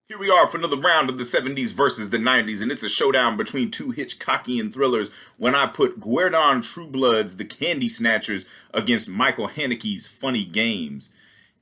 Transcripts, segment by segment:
Here we are for another round of the 70s versus the 90s, and it's a showdown between two Hitchcockian thrillers when I put Guerdon Trueblood's The Candy Snatchers against Michael Haneke's Funny Games.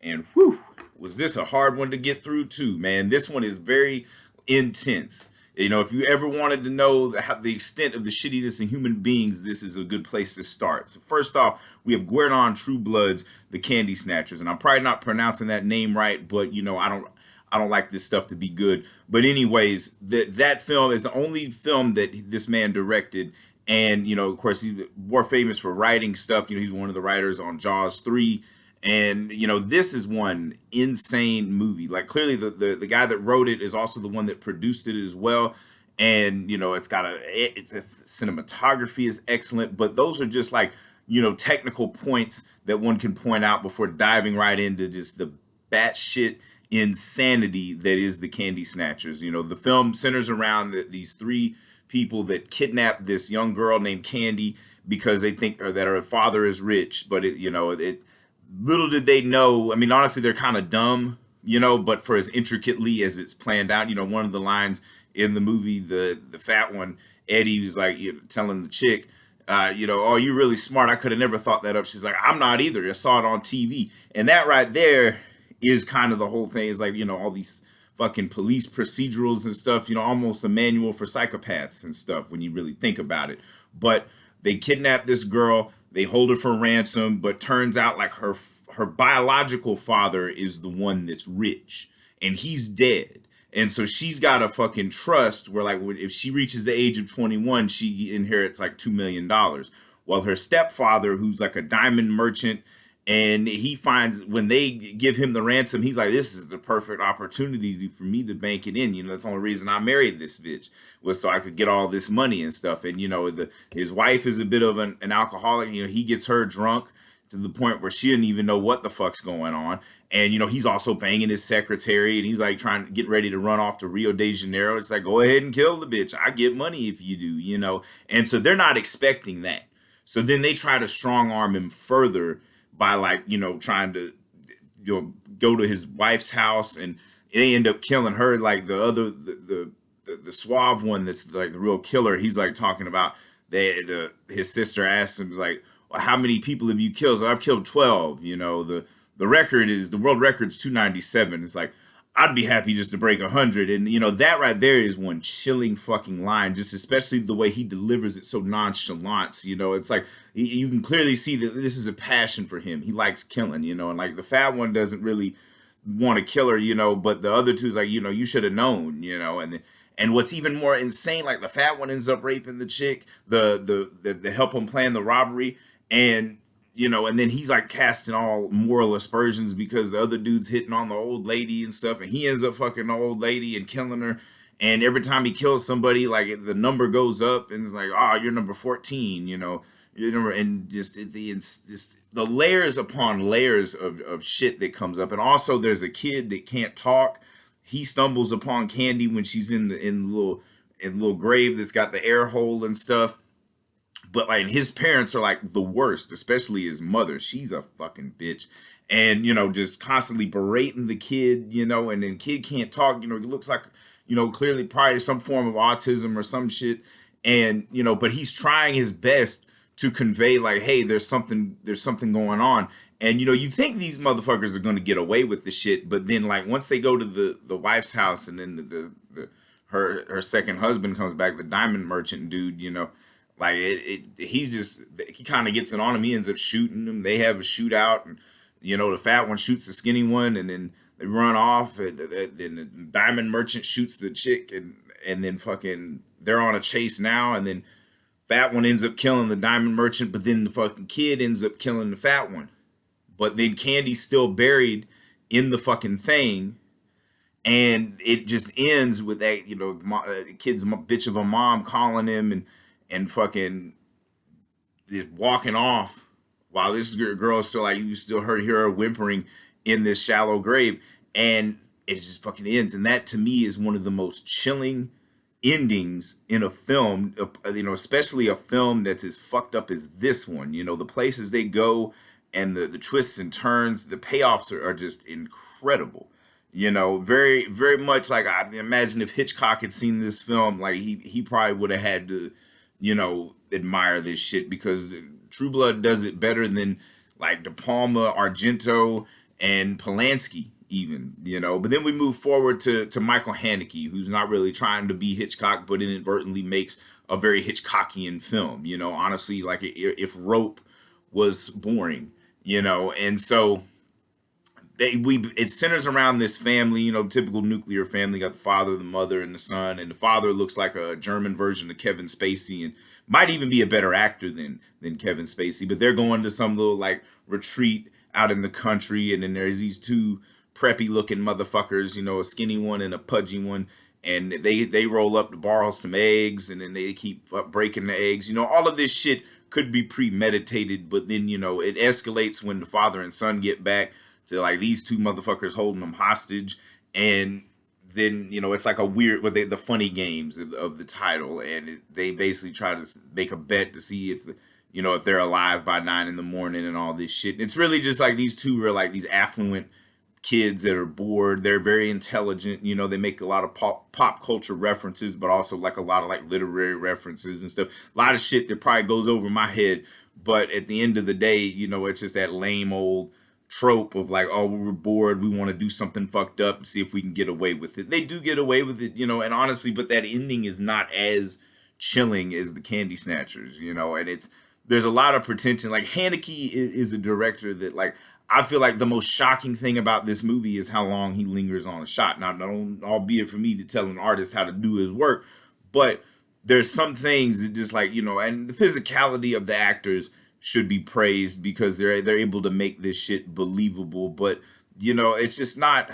And whew, was this a hard one to get through too, man. This one is very intense. You know, if you ever wanted to know the extent of the shittiness in human beings, this is a good place to start. So first off, we have Guerdon Trueblood's The Candy Snatchers, and I'm probably not pronouncing that name right, but you know, I don't like this stuff to be good. But anyways, that film is the only film that this man directed. And, you know, of course, he's more famous for writing stuff. You know, he's one of the writers on Jaws 3. And, you know, this is one insane movie. Like, clearly the guy that wrote it is also the one that produced it as well. And, you know, it's a cinematography is excellent. But those are just like, you know, technical points that one can point out before diving right into just the batshit insanity that is The Candy Snatchers. You know, the film centers around these three people that kidnap this young girl named Candy because they think that her father is rich. But little did they know. I mean, honestly, they're kind of dumb, you know. But for as intricately as it's planned out, you know, one of the lines in the movie, the fat one, Eddie was like, you know, telling the chick, you know, oh, you're really smart. I could have never thought that up. She's like, I'm not either. I saw it on TV. And that right there is kind of the whole thing. Is like, you know, all these fucking police procedurals and stuff, you know, almost a manual for psychopaths and stuff when you really think about it. But they kidnap this girl, they hold her for ransom, but turns out like her biological father is the one that's rich and he's dead. And so she's got a fucking trust where like if she reaches the age of 21, she inherits like $2 million. While her stepfather, who's like a diamond merchant, and he finds when they give him the ransom, he's like, this is the perfect opportunity for me to bank it in. You know, that's the only reason I married this bitch was so I could get all this money and stuff. And, you know, his wife is a bit of an alcoholic. You know, he gets her drunk to the point where she didn't even know what the fuck's going on. And, you know, he's also banging his secretary and he's like trying to get ready to run off to Rio de Janeiro. It's like, go ahead and kill the bitch. I get money if you do, you know. And so they're not expecting that. So then they try to strong arm him further by like, you know, trying to, you know, go to his wife's house, and they end up killing her. Like the suave one that's like the real killer, he's like talking about his sister asks him, like, well, how many people have you killed? So I've killed 12. You know, the world record's 297. It's like, I'd be happy just to break 100. And, you know, that right there is one chilling fucking line, just especially the way he delivers it so nonchalant. You know, it's like you can clearly see that this is a passion for him. He likes killing, you know, and like the fat one doesn't really want to kill her, you know, but the other two's like, you know, you should have known, you know. And what's even more insane, like the fat one ends up raping the chick, the help him plan the robbery. And, you know, and then he's like casting all moral aspersions because the other dude's hitting on the old lady and stuff, and he ends up fucking the old lady and killing her. And every time he kills somebody, like the number goes up, and it's like, oh, you're number 14, you know, your number, and just the layers upon layers of shit that comes up. And also, there's a kid that can't talk. He stumbles upon Candy when she's in the little grave that's got the air hole and stuff. But like his parents are like the worst, especially his mother. She's a fucking bitch. And, you know, just constantly berating the kid, you know, and then kid can't talk, you know, he looks like, you know, clearly probably some form of autism or some shit. And, you know, but he's trying his best to convey like, hey, there's something going on. And, you know, you think these motherfuckers are going to get away with the shit. But then like once they go to the wife's house, and then her second husband comes back, the diamond merchant dude, you know, like he kind of gets it on him. He ends up shooting him. They have a shootout, and you know the fat one shoots the skinny one, and then they run off. And then the diamond merchant shoots the chick, and then fucking they're on a chase now. And then fat one ends up killing the diamond merchant, but then the fucking kid ends up killing the fat one. But then Candy's still buried in the fucking thing, and it just ends with that, you know, kid's bitch of a mom calling him and fucking just walking off while this girl is still like, you still hear her whimpering in this shallow grave, and it just fucking ends. And that to me is one of the most chilling endings in a film, you know, especially a film that's as fucked up as this one. You know, the places they go and the twists and turns, the payoffs are just incredible. You know, very very much like I imagine if Hitchcock had seen this film, like he probably would have had to, you know, admire this shit because True Blood does it better than like De Palma, Argento, and Polanski even, you know. But then we move forward to Michael Haneke, who's not really trying to be Hitchcock, but inadvertently makes a very Hitchcockian film. You know, honestly, like if Rope was boring, you know, and so it centers around this family, you know, typical nuclear family. Got the father, the mother, and the son, and the father looks like a German version of Kevin Spacey, and might even be a better actor than Kevin Spacey. But they're going to some little like retreat out in the country, and then there's these two preppy looking motherfuckers, you know, a skinny one and a pudgy one, and they roll up to borrow some eggs, and then they keep breaking the eggs. You know, all of this shit could be premeditated, but then you know it escalates when the father and son get back to like these two motherfuckers holding them hostage, and then you know it's like a weird the funny games of the title, and they basically try to make a bet to see if you know if they're alive by 9 in the morning and all this shit. And it's really just like these two are like these affluent kids that are bored. They're very intelligent, you know. They make a lot of pop culture references, but also like a lot of like literary references and stuff. A lot of shit that probably goes over my head, but at the end of the day, you know, it's just that lame old trope of like, oh, we're bored, we want to do something fucked up and see if we can get away with it. They do get away with it, you know, and honestly, but that ending is not as chilling as the Candy Snatchers, you know. And there's a lot of pretension. Like Haneke is a director that like I feel like the most shocking thing about this movie is how long he lingers on a shot. Now, not albeit for me to tell an artist how to do his work, but there's some things that just like, you know, and the physicality of the actors should be praised because they're able to make this shit believable. But you know, it's just not.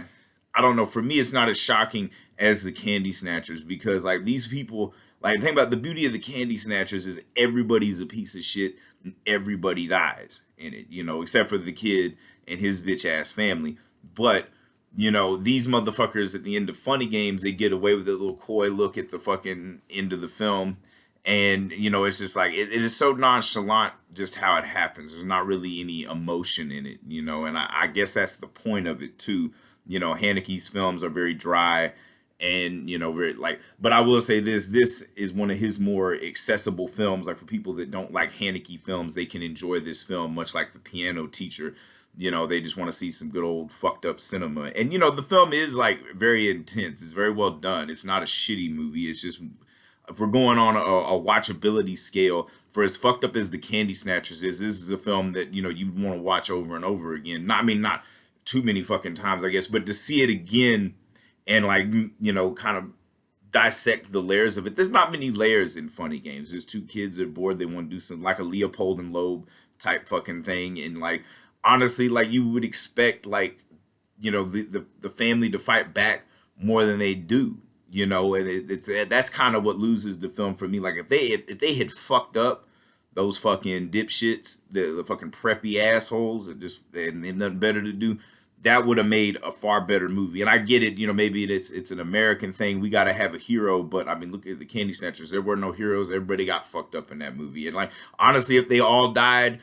I don't know. For me, it's not as shocking as the Candy Snatchers because like these people. Like the thing about the beauty of the Candy Snatchers is everybody's a piece of shit and everybody dies in it. You know, except for the kid and his bitch ass family. But you know, these motherfuckers at the end of Funny Games, they get away with a little coy look at the fucking end of the film. And you know, it's just like it is so nonchalant just how it happens. There's not really any emotion in it, you know, and I guess that's the point of it too. You know, Haneke's films are very dry and you know, very like, but I will say this is one of his more accessible films. Like for people that don't like Haneke films, they can enjoy this film much like The Piano Teacher. You know, they just want to see some good old fucked up cinema. And you know, the film is like very intense. It's very well done. It's not a shitty movie. It's just if we're going on a watchability scale, for as fucked up as the Candy Snatchers is, this is a film that you know you want to watch over and over again. Not, I mean, not too many fucking times, I guess, but to see it again and like you know, kind of dissect the layers of it. There's not many layers in Funny Games. There's two kids that are bored. They want to do something like a Leopold and Loeb type fucking thing, and like honestly, like you would expect, like you know, the family to fight back more than they do. You know, and that's kind of what loses the film for me. Like if they had fucked up those fucking dipshits, the fucking preppy assholes, and just and they had nothing better to do, that would have made a far better movie. And I get it, you know, maybe it's an American thing. We got to have a hero, but I mean, look at the Candy Snatchers. There were no heroes. Everybody got fucked up in that movie. And like honestly, if they all died,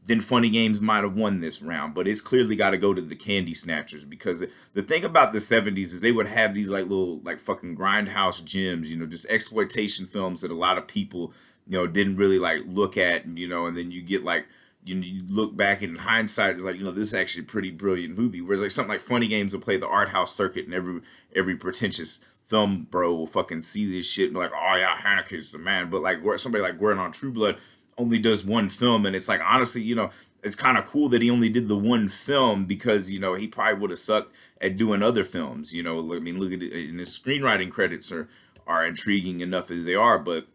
then Funny Games might have won this round, but it's clearly got to go to the Candy Snatchers because the thing about the 70s is they would have these like little like fucking grindhouse gems, you know, just exploitation films that a lot of people, you know, didn't really like look at, you know, and then you get like, you look back in hindsight, it's like, you know, this is actually a pretty brilliant movie. Whereas like something like Funny Games will play the art house circuit and every pretentious film bro will fucking see this shit and be like, oh yeah, Haneke's the man. But like somebody like Guerdon Trueblood only does one film, and it's like honestly, you know, it's kind of cool that he only did the one film because you know he probably would have sucked at doing other films. You know, I mean, look at it, and his screenwriting credits are intriguing enough as they are, but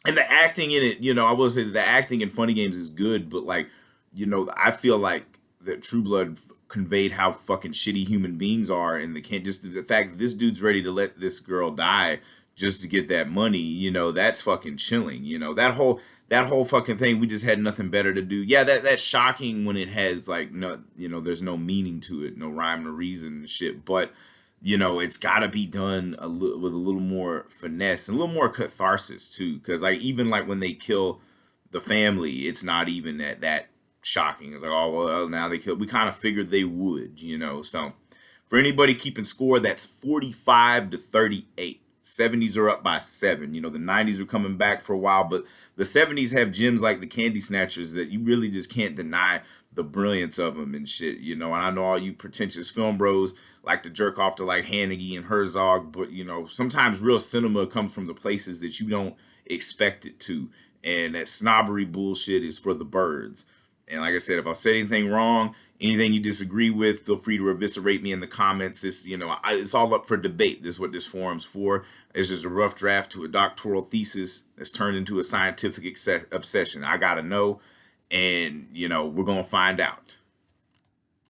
and the acting in it, you know, I will say that the acting in Funny Games is good, but like, you know, I feel like that True Blood conveyed how fucking shitty human beings are, and they can't just the fact that this dude's ready to let this girl die just to get that money, you know, that's fucking chilling. You know, that whole fucking thing, we just had nothing better to do. Yeah, that's shocking when it has like no, you know, there's no meaning to it, no rhyme or reason and shit. But you know, it's got to be done with a little more finesse and a little more catharsis too. Because like even like when they kill the family, it's not even that shocking. It's like, oh well, now they kill. We kind of figured they would, you know. So For anybody keeping score, that's 45 to 38. 70s are up by 7. You know, the 90s are coming back for a while, but the 70s have gems like the Candy Snatchers that you really just can't deny the brilliance of them and shit, you know. And I know all you pretentious film bros like to jerk off to like Haneke and Herzog, but you know, sometimes real cinema comes from the places that you don't expect it to. And that snobbery bullshit is for the birds. And like I said, if I said anything wrong, anything you disagree with, feel free to eviscerate me in the comments. It's, you know, it's all up for debate. This is what this forum's for. It's just a rough draft to a doctoral thesis that's turned into a scientific obsession. I gotta know, and you know, we're gonna find out.